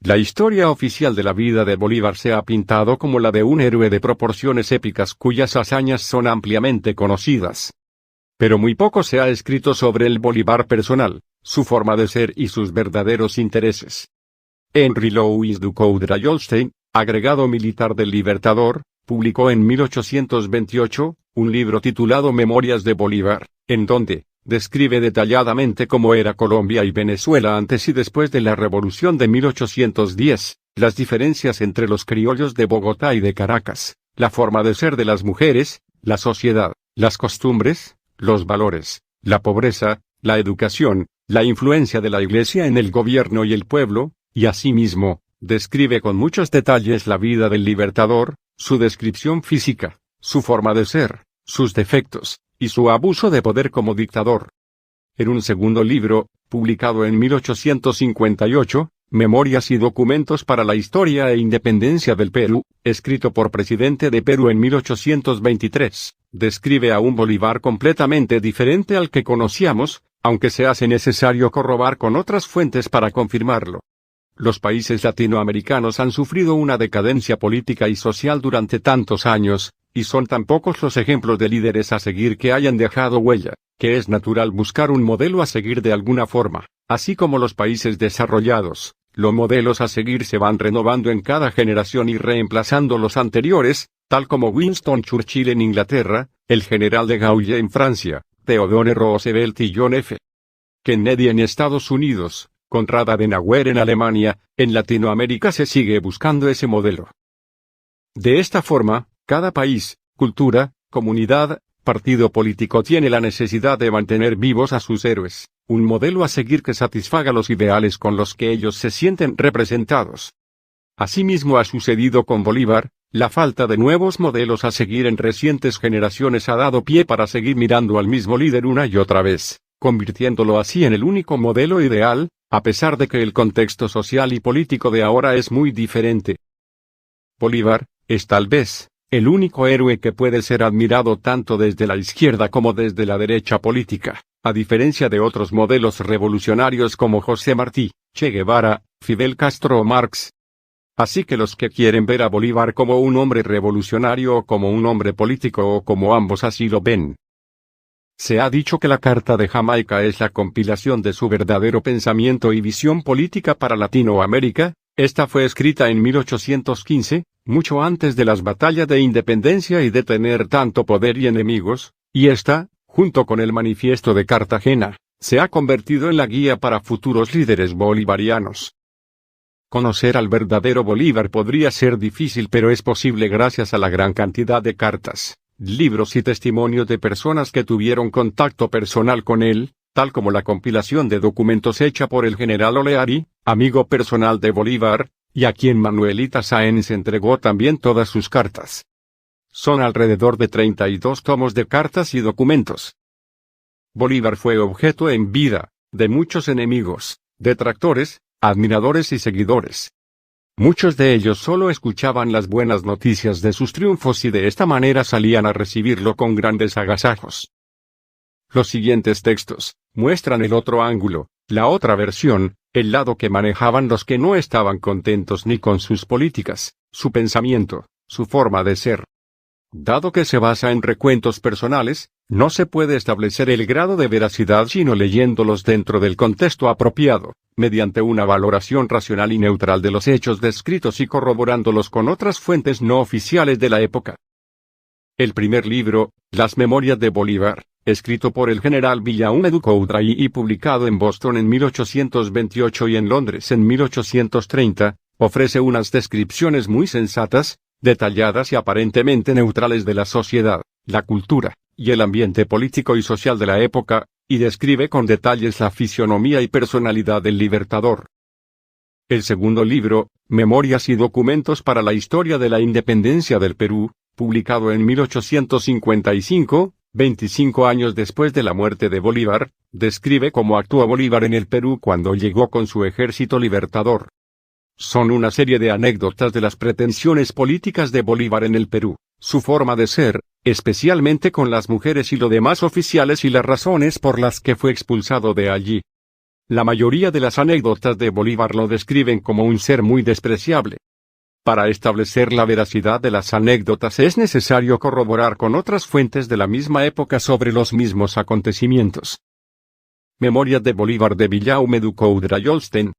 La historia oficial de la vida de Bolívar se ha pintado como la de un héroe de proporciones épicas cuyas hazañas son ampliamente conocidas. Pero muy poco se ha escrito sobre el Bolívar personal, su forma de ser y sus verdaderos intereses. Henry Louis Ducou de Rayolstein, agregado militar del Libertador, publicó en 1828, un libro titulado Memorias de Bolívar, en donde describe detalladamente cómo era Colombia y Venezuela antes y después de la Revolución de 1810, las diferencias entre los criollos de Bogotá y de Caracas, la forma de ser de las mujeres, la sociedad, las costumbres, los valores, la pobreza, la educación, la influencia de la Iglesia en el gobierno y el pueblo, y asimismo, describe con muchos detalles la vida del Libertador, su descripción física, su forma de ser, sus defectos, y su abuso de poder como dictador. En un segundo libro, publicado en 1858, Memorias y documentos para la historia e independencia del Perú, escrito por presidente de Perú en 1823, describe a un Bolívar completamente diferente al que conocíamos, aunque se hace necesario corroborar con otras fuentes para confirmarlo. Los países latinoamericanos han sufrido una decadencia política y social durante tantos años, y son tan pocos los ejemplos de líderes a seguir que hayan dejado huella, que es natural buscar un modelo a seguir de alguna forma. Así como los países desarrollados, los modelos a seguir se van renovando en cada generación y reemplazando los anteriores, tal como Winston Churchill en Inglaterra, el general de Gaulle en Francia, Theodore Roosevelt y John F. Kennedy en Estados Unidos, Konrad Adenauer en Alemania. En Latinoamérica se sigue buscando ese modelo. De esta forma, cada país, cultura, comunidad, partido político tiene la necesidad de mantener vivos a sus héroes, un modelo a seguir que satisfaga los ideales con los que ellos se sienten representados. Asimismo ha sucedido con Bolívar, la falta de nuevos modelos a seguir en recientes generaciones ha dado pie para seguir mirando al mismo líder una y otra vez, convirtiéndolo así en el único modelo ideal, a pesar de que el contexto social y político de ahora es muy diferente. Bolívar es tal vez el único héroe que puede ser admirado tanto desde la izquierda como desde la derecha política, a diferencia de otros modelos revolucionarios como José Martí, Che Guevara, Fidel Castro o Marx. Así que los que quieren ver a Bolívar como un hombre revolucionario o como un hombre político o como ambos así lo ven. Se ha dicho que la Carta de Jamaica es la compilación de su verdadero pensamiento y visión política para Latinoamérica. Esta fue escrita en 1815, mucho antes de las batallas de independencia y de tener tanto poder y enemigos, y esta, junto con el Manifiesto de Cartagena, se ha convertido en la guía para futuros líderes bolivarianos. Conocer al verdadero Bolívar podría ser difícil, pero es posible gracias a la gran cantidad de cartas, libros y testimonios de personas que tuvieron contacto personal con él, tal como la compilación de documentos hecha por el general Oleari, amigo personal de Bolívar, y a quien Manuelita Sáenz entregó también todas sus cartas. Son alrededor de 32 tomos de cartas y documentos. Bolívar fue objeto en vida de muchos enemigos, detractores, admiradores y seguidores. Muchos de ellos solo escuchaban las buenas noticias de sus triunfos y de esta manera salían a recibirlo con grandes agasajos. Los siguientes textos muestran el otro ángulo, la otra versión, el lado que manejaban los que no estaban contentos ni con sus políticas, su pensamiento, su forma de ser. Dado que se basa en recuentos personales, no se puede establecer el grado de veracidad sino leyéndolos dentro del contexto apropiado, mediante una valoración racional y neutral de los hechos descritos y corroborándolos con otras fuentes no oficiales de la época. El primer libro, Las Memorias de Bolívar, escrito por el general Villaume Ducoudray y publicado en Boston en 1828 y en Londres en 1830, ofrece unas descripciones muy sensatas, detalladas y aparentemente neutrales de la sociedad, la cultura, y el ambiente político y social de la época, y describe con detalles la fisionomía y personalidad del Libertador. El segundo libro, Memorias y documentos para la historia de la independencia del Perú, publicado en 1855, 25 años después de la muerte de Bolívar, describe cómo actuó Bolívar en el Perú cuando llegó con su ejército libertador. Son una serie de anécdotas de las pretensiones políticas de Bolívar en el Perú, su forma de ser, especialmente con las mujeres y los demás oficiales y las razones por las que fue expulsado de allí. La mayoría de las anécdotas de Bolívar lo describen como un ser muy despreciable. Para establecer la veracidad de las anécdotas es necesario corroborar con otras fuentes de la misma época sobre los mismos acontecimientos. Memorias de Bolívar de Villaume du Coudray-Olsten.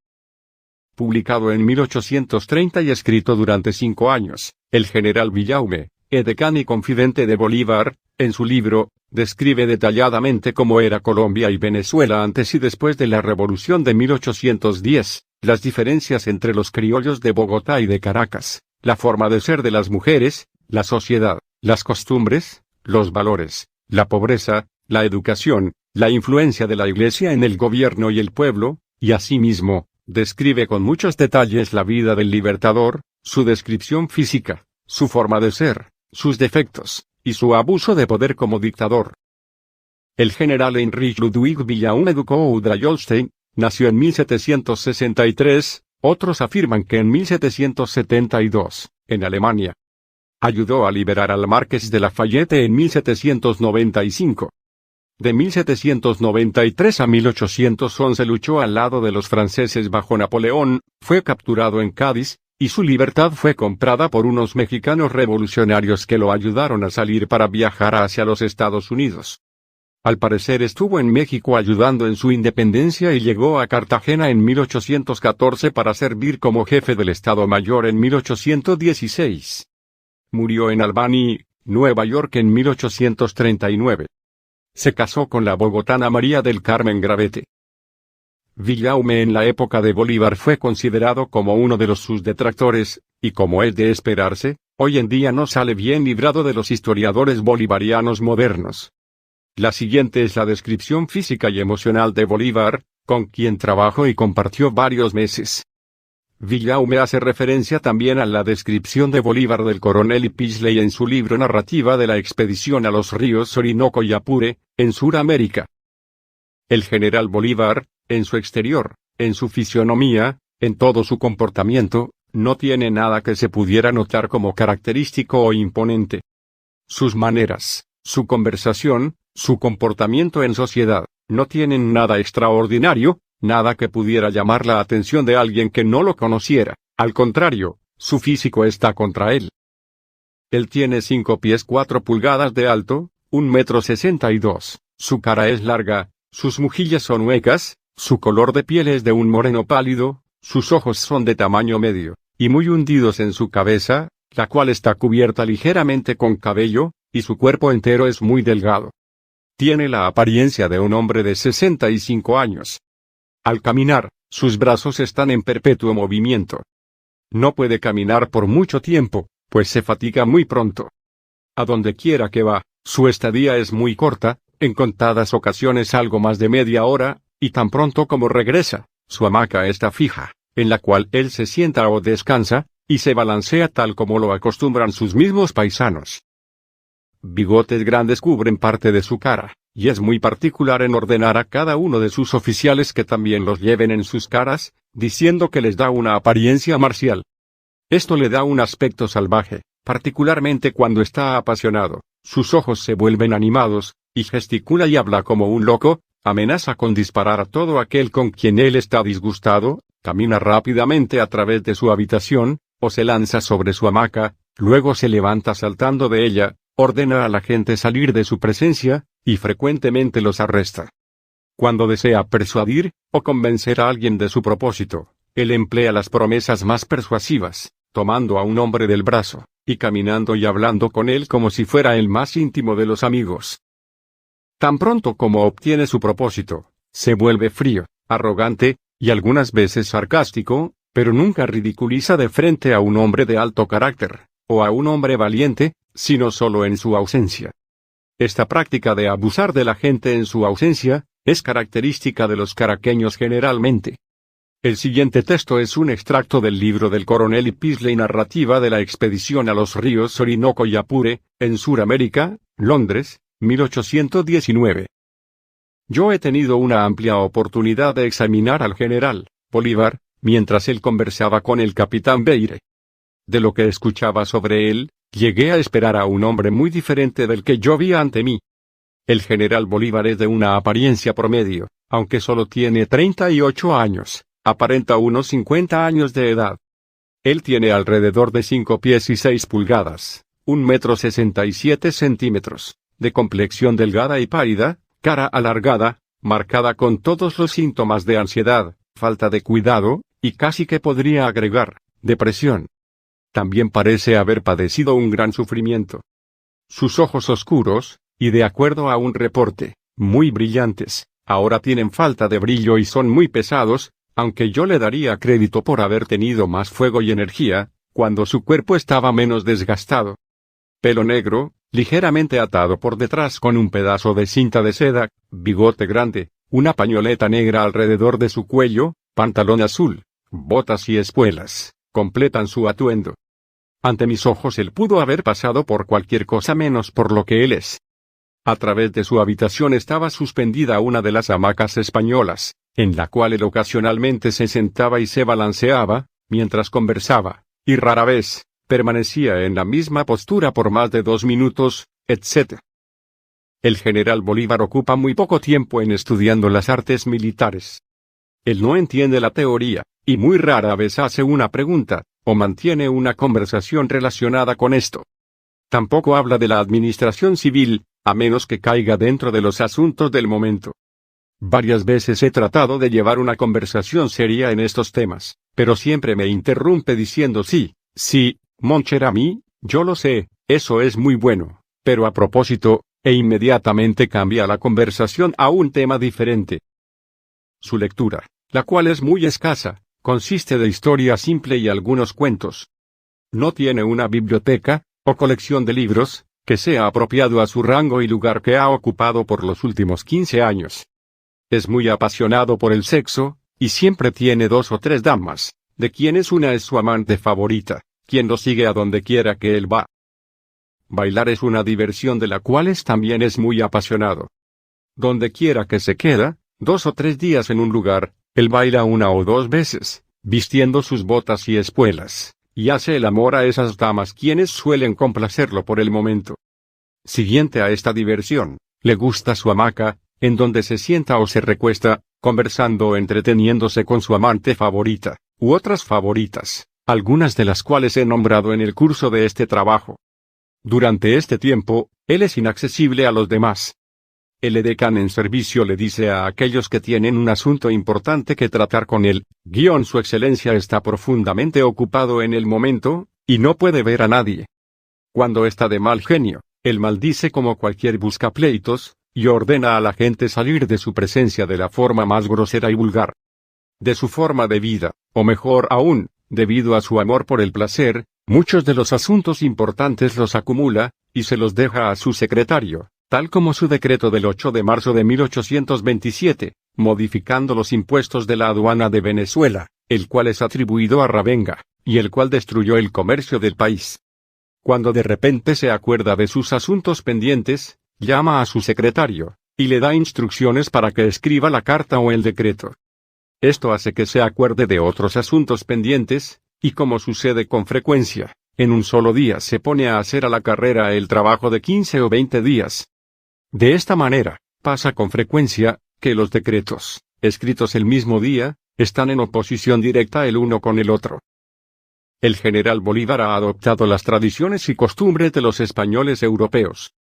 Publicado en 1830 y escrito durante 5 años, el general Villaume, edecán y confidente de Bolívar, en su libro, describe detalladamente cómo era Colombia y Venezuela antes y después de la Revolución de 1810, las diferencias entre los criollos de Bogotá y de Caracas, la forma de ser de las mujeres, la sociedad, las costumbres, los valores, la pobreza, la educación, la influencia de la Iglesia en el gobierno y el pueblo, y asimismo, describe con muchos detalles la vida del Libertador, su descripción física, su forma de ser, sus defectos, y su abuso de poder como dictador. El general Heinrich Ludwig Villaume du Coudray-Olsten nació en 1763, otros afirman que en 1772, en Alemania. Ayudó a liberar al Marqués de Lafayette en 1795. De 1793 a 1811 luchó al lado de los franceses bajo Napoleón, fue capturado en Cádiz, y su libertad fue comprada por unos mexicanos revolucionarios que lo ayudaron a salir para viajar hacia los Estados Unidos. Al parecer estuvo en México ayudando en su independencia y llegó a Cartagena en 1814 para servir como jefe del Estado Mayor en 1816. Murió en Albany, Nueva York en 1839. Se casó con la bogotana María del Carmen Gravete. Villaume en la época de Bolívar fue considerado como uno de sus detractores, y como es de esperarse, hoy en día no sale bien librado de los historiadores bolivarianos modernos. La siguiente es la descripción física y emocional de Bolívar, con quien trabajó y compartió varios meses. Villaume hace referencia también a la descripción de Bolívar del coronel Peaslee en su libro Narrativa de la expedición a los ríos Orinoco y Apure, en Suramérica. El general Bolívar, en su exterior, en su fisionomía, en todo su comportamiento, no tiene nada que se pudiera notar como característico o imponente. Sus maneras, su conversación, su comportamiento en sociedad, no tienen nada extraordinario, nada que pudiera llamar la atención de alguien que no lo conociera, al contrario, su físico está contra él. Él tiene 5 pies 4 pulgadas de alto, 1,62 m, su cara es larga, sus mejillas son huecas, su color de piel es de un moreno pálido, sus ojos son de tamaño medio, y muy hundidos en su cabeza, la cual está cubierta ligeramente con cabello, y su cuerpo entero es muy delgado. Tiene la apariencia de un hombre de 65 años. Al caminar, sus brazos están en perpetuo movimiento. No puede caminar por mucho tiempo, pues se fatiga muy pronto. A donde quiera que va, su estadía es muy corta, en contadas ocasiones algo más de media hora, y tan pronto como regresa, su hamaca está fija, en la cual él se sienta o descansa, y se balancea tal como lo acostumbran sus mismos paisanos. Bigotes grandes cubren parte de su cara, y es muy particular en ordenar a cada uno de sus oficiales que también los lleven en sus caras, diciendo que les da una apariencia marcial. Esto le da un aspecto salvaje, particularmente cuando está apasionado, sus ojos se vuelven animados, y gesticula y habla como un loco, amenaza con disparar a todo aquel con quien él está disgustado, camina rápidamente a través de su habitación, o se lanza sobre su hamaca, luego se levanta saltando de ella, ordena a la gente salir de su presencia, y frecuentemente los arresta. Cuando desea persuadir, o convencer a alguien de su propósito, él emplea las promesas más persuasivas, tomando a un hombre del brazo, y caminando y hablando con él como si fuera el más íntimo de los amigos. Tan pronto como obtiene su propósito, se vuelve frío, arrogante, y algunas veces sarcástico, pero nunca ridiculiza de frente a un hombre de alto carácter, o a un hombre valiente, sino solo en su ausencia. Esta práctica de abusar de la gente en su ausencia, es característica de los caraqueños generalmente. El siguiente texto es un extracto del libro del coronel Peaslee Narrativa de la expedición a los ríos Orinoco y Apure, en Suramérica, Londres, 1819. Yo he tenido una amplia oportunidad de examinar al general Bolívar, mientras él conversaba con el capitán Beire. De lo que escuchaba sobre él, llegué a esperar a un hombre muy diferente del que yo vi ante mí. El general Bolívar es de una apariencia promedio, aunque solo tiene 38 años, aparenta unos 50 años de edad. Él tiene alrededor de 5 pies y 6 pulgadas, 1,67 centímetros, de complexión delgada y pálida, cara alargada, marcada con todos los síntomas de ansiedad, falta de cuidado, y casi que podría agregar, depresión. También parece haber padecido un gran sufrimiento. Sus ojos oscuros, y de acuerdo a un reporte, muy brillantes, ahora tienen falta de brillo y son muy pesados, aunque yo le daría crédito por haber tenido más fuego y energía, cuando su cuerpo estaba menos desgastado. Pelo negro, ligeramente atado por detrás con un pedazo de cinta de seda, bigote grande, una pañoleta negra alrededor de su cuello, pantalón azul, botas y espuelas, completan su atuendo. Ante mis ojos él pudo haber pasado por cualquier cosa menos por lo que él es. A través de su habitación estaba suspendida una de las hamacas españolas, en la cual él ocasionalmente se sentaba y se balanceaba, mientras conversaba, y rara vez, permanecía en la misma postura por más de 2 minutos, etc. El general Bolívar ocupa muy poco tiempo en estudiando las artes militares. Él no entiende la teoría, y muy rara vez hace una pregunta, o mantiene una conversación relacionada con esto. Tampoco habla de la administración civil, a menos que caiga dentro de los asuntos del momento. Varias veces he tratado de llevar una conversación seria en estos temas, pero siempre me interrumpe diciendo sí, mon cher ami, yo lo sé, eso es muy bueno, pero a propósito, e inmediatamente cambia la conversación a un tema diferente. Su lectura, la cual es muy escasa, consiste de historia simple y algunos cuentos. No tiene una biblioteca, o colección de libros, que sea apropiado a su rango y lugar que ha ocupado por los últimos 15 años. Es muy apasionado por el sexo, y siempre tiene 2 o 3 damas, de quienes una es su amante favorita, quien lo sigue a donde quiera que él va. Bailar es una diversión de la cual también es muy apasionado. Donde quiera que se queda, 2 o 3 días en un lugar, él baila 1 o 2 veces, vistiendo sus botas y espuelas, y hace el amor a esas damas quienes suelen complacerlo por el momento. Siguiente a esta diversión, le gusta su hamaca, en donde se sienta o se recuesta, conversando o entreteniéndose con su amante favorita, u otras favoritas, algunas de las cuales he nombrado en el curso de este trabajo. Durante este tiempo, él es inaccesible a los demás. El edecán en servicio le dice a aquellos que tienen un asunto importante que tratar con él, Su Excelencia está profundamente ocupado en el momento, y no puede ver a nadie. Cuando está de mal genio, él maldice como cualquier buscapleitos, y ordena a la gente salir de su presencia de la forma más grosera y vulgar. De su forma de vida, o mejor aún, debido a su amor por el placer, muchos de los asuntos importantes los acumula, y se los deja a su secretario, tal como su decreto del 8 de marzo de 1827, modificando los impuestos de la aduana de Venezuela, el cual es atribuido a Ravenga, y el cual destruyó el comercio del país. Cuando de repente se acuerda de sus asuntos pendientes, llama a su secretario, y le da instrucciones para que escriba la carta o el decreto. Esto hace que se acuerde de otros asuntos pendientes, y como sucede con frecuencia, en un solo día se pone a hacer a la carrera el trabajo de 15 o 20 días. De esta manera, pasa con frecuencia, que los decretos, escritos el mismo día, están en oposición directa el uno con el otro. El general Bolívar ha adoptado las tradiciones y costumbres de los españoles europeos.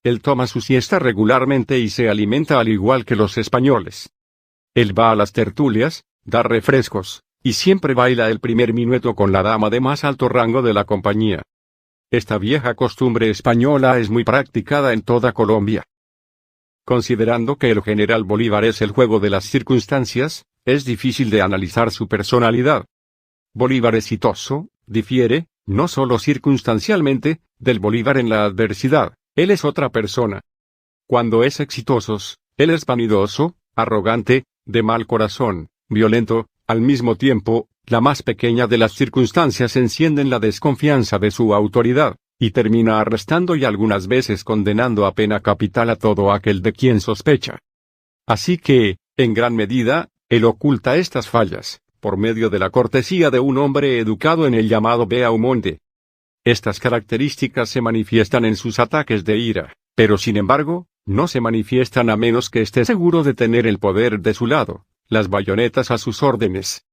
Él toma su siesta regularmente y se alimenta al igual que los españoles. Él va a las tertulias, da refrescos, y siempre baila el primer minueto con la dama de más alto rango de la compañía. Esta vieja costumbre española es muy practicada en toda Colombia. Considerando que el general Bolívar es el juego de las circunstancias, es difícil de analizar su personalidad. Bolívar exitoso, difiere, no solo circunstancialmente, del Bolívar en la adversidad, él es otra persona. Cuando es exitoso, él es vanidoso, arrogante, de mal corazón, violento, al mismo tiempo, la más pequeña de las circunstancias enciende la desconfianza de su autoridad, y termina arrestando y algunas veces condenando a pena capital a todo aquel de quien sospecha. Así que, en gran medida, él oculta estas fallas, por medio de la cortesía de un hombre educado en el llamado beaumonde. Estas características se manifiestan en sus ataques de ira, pero sin embargo, no se manifiestan a menos que esté seguro de tener el poder de su lado, las bayonetas a sus órdenes.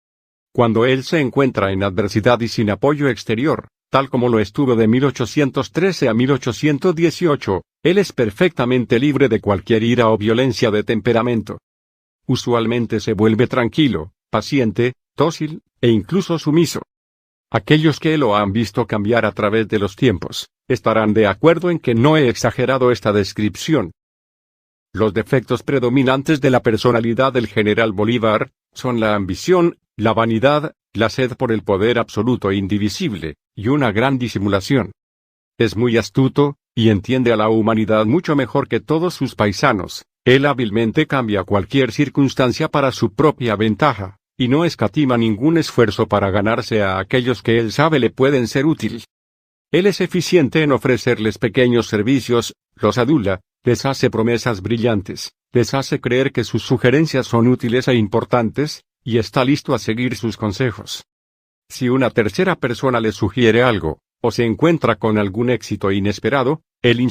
Cuando él se encuentra en adversidad y sin apoyo exterior, tal como lo estuvo de 1813 a 1818, él es perfectamente libre de cualquier ira o violencia de temperamento. Usualmente se vuelve tranquilo, paciente, dócil, e incluso sumiso. Aquellos que lo han visto cambiar a través de los tiempos, estarán de acuerdo en que no he exagerado esta descripción. Los defectos predominantes de la personalidad del general Bolívar son la ambición, la vanidad, la sed por el poder absoluto e indivisible, y una gran disimulación. Es muy astuto, y entiende a la humanidad mucho mejor que todos sus paisanos. Él hábilmente cambia cualquier circunstancia para su propia ventaja, y no escatima ningún esfuerzo para ganarse a aquellos que él sabe le pueden ser útiles. Él es eficiente en ofrecerles pequeños servicios, los adula, les hace promesas brillantes, les hace creer que sus sugerencias son útiles e importantes, y está listo a seguir sus consejos. Si una tercera persona le sugiere algo, o se encuentra con algún éxito inesperado, él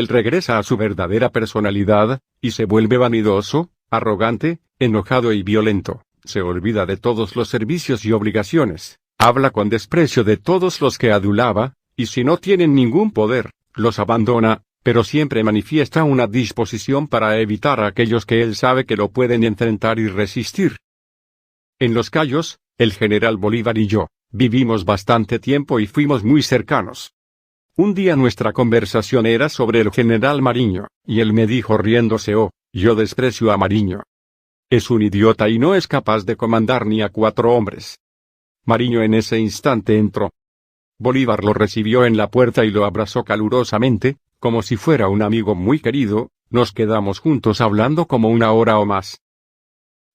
regresa a su verdadera personalidad, y se vuelve vanidoso, arrogante, enojado y violento, se olvida de todos los servicios y obligaciones, habla con desprecio de todos los que adulaba, y si no tienen ningún poder, los abandona, pero siempre manifiesta una disposición para evitar a aquellos que él sabe que lo pueden enfrentar y resistir. En Los Cayos, el general Bolívar y yo, vivimos bastante tiempo y fuimos muy cercanos. Un día nuestra conversación era sobre el general Mariño, y él me dijo riéndose: "Oh, yo desprecio a Mariño. Es un idiota y no es capaz de comandar ni a 4 hombres". Mariño en ese instante entró. Bolívar lo recibió en la puerta y lo abrazó calurosamente, como si fuera un amigo muy querido. Nos quedamos juntos hablando como 1 hora o más.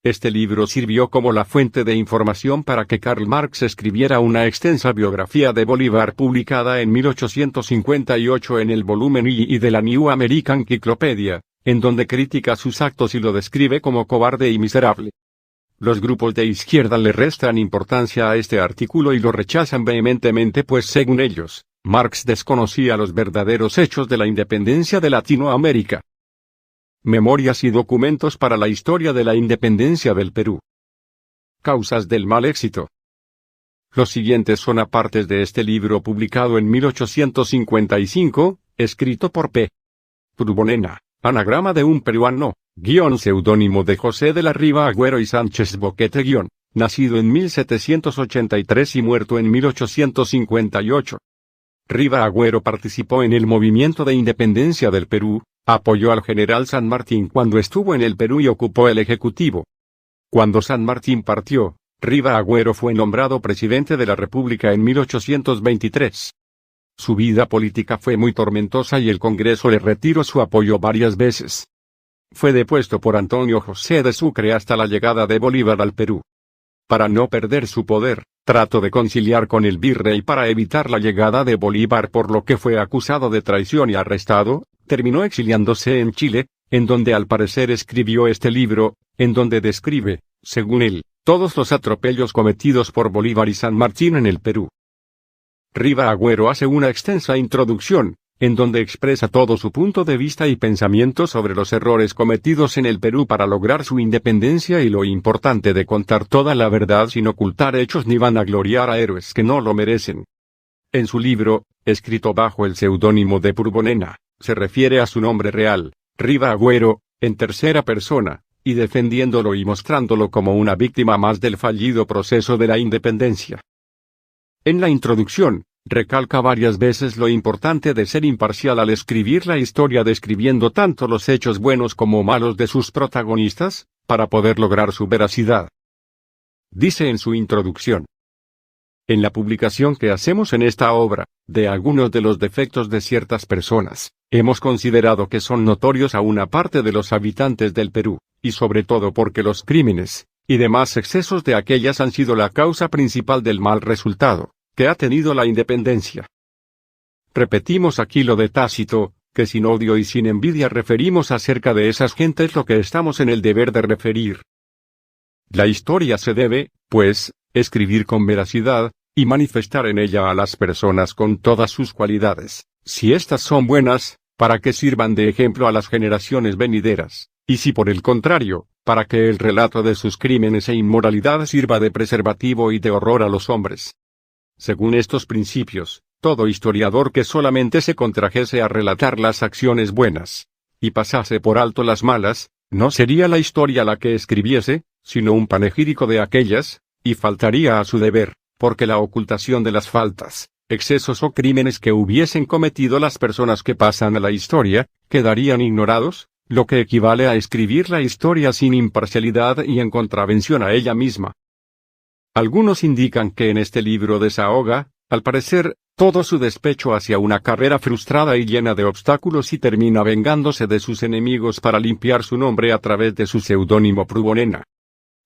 Este libro sirvió como la fuente de información para que Karl Marx escribiera una extensa biografía de Bolívar publicada en 1858 en el volumen I de la New American Encyclopedia, en donde critica sus actos y lo describe como cobarde y miserable. Los grupos de izquierda le restan importancia a este artículo y lo rechazan vehementemente, pues según ellos, Marx desconocía los verdaderos hechos de la independencia de Latinoamérica. Memorias y documentos para la historia de la independencia del Perú. Causas del mal éxito. Los siguientes son apartes de este libro publicado en 1855, escrito por P. Purbonena, anagrama de un peruano, seudónimo de José de la Riva Agüero y Sánchez Boquete nacido en 1783 y muerto en 1858. Riva Agüero participó en el movimiento de independencia del Perú, apoyó al general San Martín cuando estuvo en el Perú y ocupó el Ejecutivo. Cuando San Martín partió, Riva Agüero fue nombrado presidente de la República en 1823. Su vida política fue muy tormentosa y el Congreso le retiró su apoyo varias veces. Fue depuesto por Antonio José de Sucre hasta la llegada de Bolívar al Perú. Para no perder su poder, trató de conciliar con el virrey para evitar la llegada de Bolívar, por lo que fue acusado de traición y arrestado. Terminó exiliándose en Chile, en donde al parecer escribió este libro, en donde describe, según él, todos los atropellos cometidos por Bolívar y San Martín en el Perú. Riva Agüero hace una extensa introducción, en donde expresa todo su punto de vista y pensamiento sobre los errores cometidos en el Perú para lograr su independencia y lo importante de contar toda la verdad sin ocultar hechos ni vanagloriar a héroes que no lo merecen. En su libro, escrito bajo el seudónimo de Purbonena, se refiere a su nombre real, Riva Agüero, en tercera persona, y defendiéndolo y mostrándolo como una víctima más del fallido proceso de la independencia. En la introducción, recalca varias veces lo importante de ser imparcial al escribir la historia, describiendo tanto los hechos buenos como malos de sus protagonistas, para poder lograr su veracidad. Dice en su introducción: en la publicación que hacemos en esta obra, de algunos de los defectos de ciertas personas, hemos considerado que son notorios a una parte de los habitantes del Perú, y sobre todo porque los crímenes, y demás excesos de aquellas han sido la causa principal del mal resultado que ha tenido la independencia. Repetimos aquí lo de Tácito, que sin odio y sin envidia referimos acerca de esas gentes lo que estamos en el deber de referir. La historia se debe, pues, escribir con veracidad, y manifestar en ella a las personas con todas sus cualidades, si éstas son buenas, para que sirvan de ejemplo a las generaciones venideras, y si por el contrario, para que el relato de sus crímenes e inmoralidad sirva de preservativo y de horror a los hombres. Según estos principios, todo historiador que solamente se contrajese a relatar las acciones buenas, y pasase por alto las malas, no sería la historia la que escribiese, sino un panegírico de aquellas, y faltaría a su deber, porque la ocultación de las faltas, excesos o crímenes que hubiesen cometido las personas que pasan a la historia, quedarían ignorados, lo que equivale a escribir la historia sin imparcialidad y en contravención a ella misma. Algunos indican que en este libro desahoga, al parecer, todo su despecho hacia una carrera frustrada y llena de obstáculos y termina vengándose de sus enemigos para limpiar su nombre a través de su seudónimo Prubonena.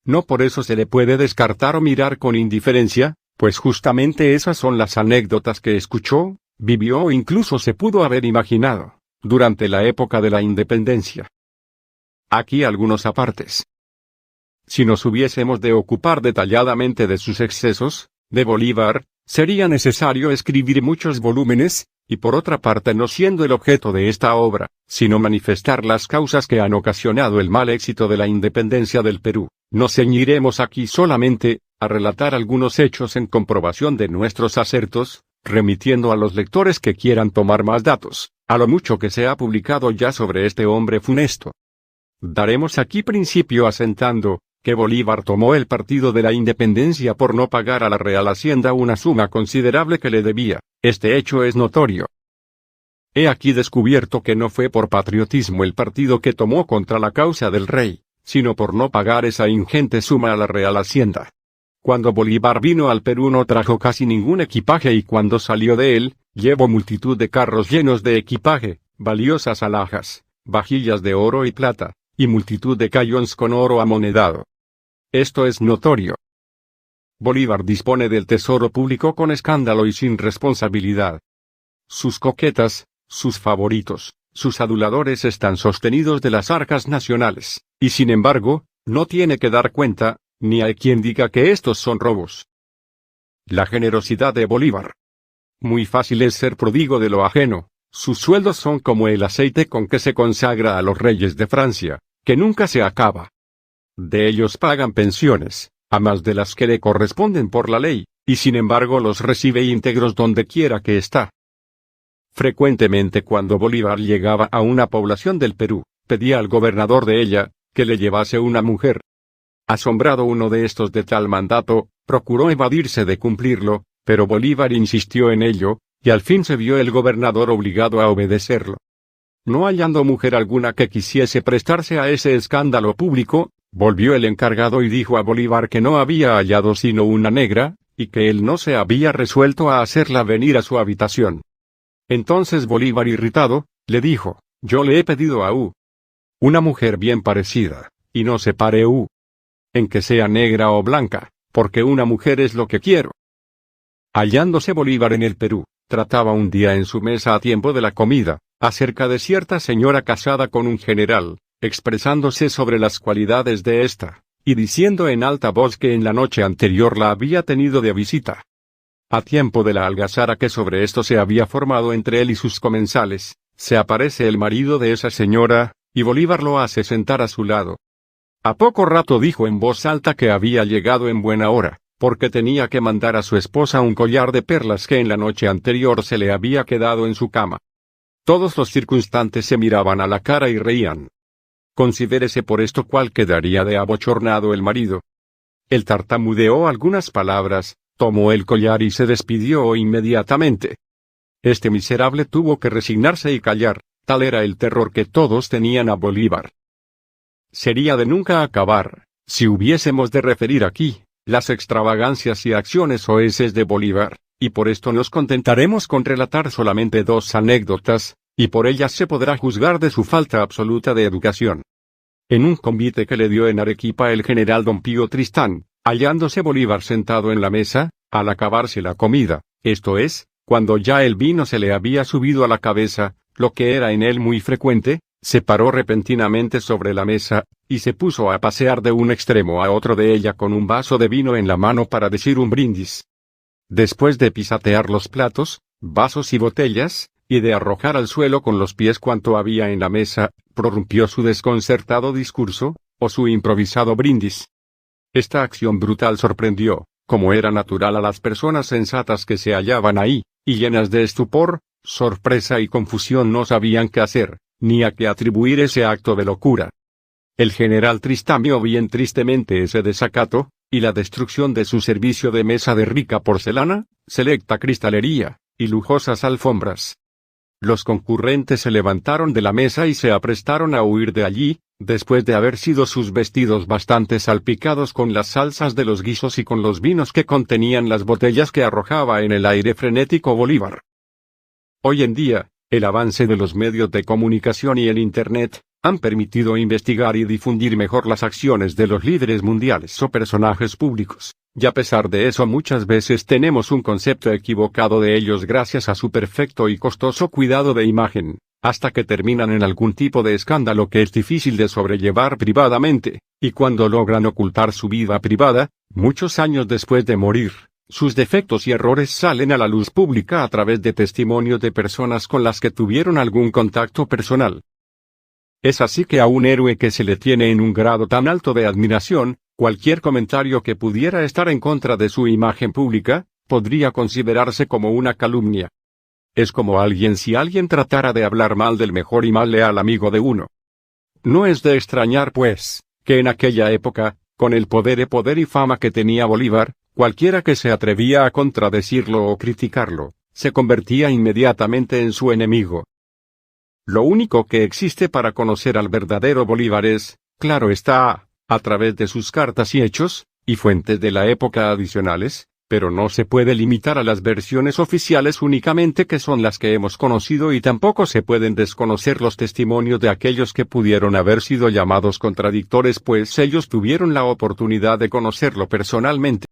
No por eso se le puede descartar o mirar con indiferencia, pues justamente esas son las anécdotas que escuchó, vivió o incluso se pudo haber imaginado, durante la época de la independencia. Aquí algunos apartes. Si nos hubiésemos de ocupar detalladamente de sus excesos, de Bolívar, sería necesario escribir muchos volúmenes, y por otra parte no siendo el objeto de esta obra, sino manifestar las causas que han ocasionado el mal éxito de la independencia del Perú, nos ceñiremos aquí solamente, a relatar algunos hechos en comprobación de nuestros acertos, remitiendo a los lectores que quieran tomar más datos, a lo mucho que se ha publicado ya sobre este hombre funesto. Daremos aquí principio asentando, que Bolívar tomó el partido de la independencia por no pagar a la Real Hacienda una suma considerable que le debía. Este hecho es notorio. He aquí descubierto que no fue por patriotismo el partido que tomó contra la causa del rey, sino por no pagar esa ingente suma a la Real Hacienda. Cuando Bolívar vino al Perú no trajo casi ningún equipaje y cuando salió de él, llevó multitud de carros llenos de equipaje, valiosas alhajas, vajillas de oro y plata, y multitud de cayons con oro amonedado. Esto es notorio. Bolívar dispone del tesoro público con escándalo y sin responsabilidad. Sus coquetas, sus favoritos, sus aduladores están sostenidos de las arcas nacionales, y sin embargo, no tiene que dar cuenta, ni hay quien diga que estos son robos. La generosidad de Bolívar. Muy fácil es ser pródigo de lo ajeno, sus sueldos son como el aceite con que se consagra a los reyes de Francia, que nunca se acaba. De ellos pagan pensiones, a más de las que le corresponden por la ley, y sin embargo los recibe íntegros donde quiera que está. Frecuentemente cuando Bolívar llegaba a una población del Perú, pedía al gobernador de ella, que le llevase una mujer. Asombrado uno de estos de tal mandato, procuró evadirse de cumplirlo, pero Bolívar insistió en ello, y al fin se vio el gobernador obligado a obedecerlo. No hallando mujer alguna que quisiese prestarse a ese escándalo público, volvió el encargado y dijo a Bolívar que no había hallado sino una negra, y que él no se había resuelto a hacerla venir a su habitación. Entonces Bolívar irritado, le dijo, yo le he pedido a una mujer bien parecida, y no separe en que sea negra o blanca, porque una mujer es lo que quiero. Hallándose Bolívar en el Perú, trataba un día en su mesa a tiempo de la comida, acerca de cierta señora casada con un general, expresándose sobre las cualidades de ésta, y diciendo en alta voz que en la noche anterior la había tenido de visita. A tiempo de la algazara que sobre esto se había formado entre él y sus comensales, se aparece el marido de esa señora, y Bolívar lo hace sentar a su lado. A poco rato dijo en voz alta que había llegado en buena hora, porque tenía que mandar a su esposa un collar de perlas que en la noche anterior se le había quedado en su cama. Todos los circunstantes se miraban a la cara y reían. Considérese por esto cuál quedaría de abochornado el marido. Él tartamudeó algunas palabras, tomó el collar y se despidió inmediatamente. Este miserable tuvo que resignarse y callar, tal era el terror que todos tenían a Bolívar. Sería de nunca acabar, si hubiésemos de referir aquí, las extravagancias y acciones oeces de Bolívar, y por esto nos contentaremos con relatar solamente dos anécdotas, y por ellas se podrá juzgar de su falta absoluta de educación. En un convite que le dio en Arequipa el general don Pío Tristán, hallándose Bolívar sentado en la mesa, al acabarse la comida, esto es, cuando ya el vino se le había subido a la cabeza, lo que era en él muy frecuente, se paró repentinamente sobre la mesa, y se puso a pasear de un extremo a otro de ella con un vaso de vino en la mano para decir un brindis. Después de pisatear los platos, vasos y botellas, y de arrojar al suelo con los pies cuanto había en la mesa, prorrumpió su desconcertado discurso, o su improvisado brindis. Esta acción brutal sorprendió, como era natural a las personas sensatas que se hallaban ahí, y llenas de estupor, sorpresa y confusión no sabían qué hacer, ni a qué atribuir ese acto de locura. El general Tristán vio bien tristemente ese desacato, y la destrucción de su servicio de mesa de rica porcelana, selecta cristalería, y lujosas alfombras. Los concurrentes se levantaron de la mesa y se aprestaron a huir de allí, después de haber sido sus vestidos bastante salpicados con las salsas de los guisos y con los vinos que contenían las botellas que arrojaba en el aire frenético Bolívar. Hoy en día, el avance de los medios de comunicación y el Internet han permitido investigar y difundir mejor las acciones de los líderes mundiales o personajes públicos, y a pesar de eso muchas veces tenemos un concepto equivocado de ellos gracias a su perfecto y costoso cuidado de imagen, hasta que terminan en algún tipo de escándalo que es difícil de sobrellevar privadamente, y cuando logran ocultar su vida privada, muchos años después de morir, sus defectos y errores salen a la luz pública a través de testimonios de personas con las que tuvieron algún contacto personal. Es así que a un héroe que se le tiene en un grado tan alto de admiración, cualquier comentario que pudiera estar en contra de su imagen pública, podría considerarse como una calumnia. Es como si alguien tratara de hablar mal del mejor y más leal amigo de uno. No es de extrañar pues, que en aquella época, con el poder y fama que tenía Bolívar, cualquiera que se atrevía a contradecirlo o criticarlo, se convertía inmediatamente en su enemigo. Lo único que existe para conocer al verdadero Bolívar es, claro está, a través de sus cartas y hechos, y fuentes de la época adicionales, pero no se puede limitar a las versiones oficiales únicamente que son las que hemos conocido y tampoco se pueden desconocer los testimonios de aquellos que pudieron haber sido llamados contradictores pues ellos tuvieron la oportunidad de conocerlo personalmente.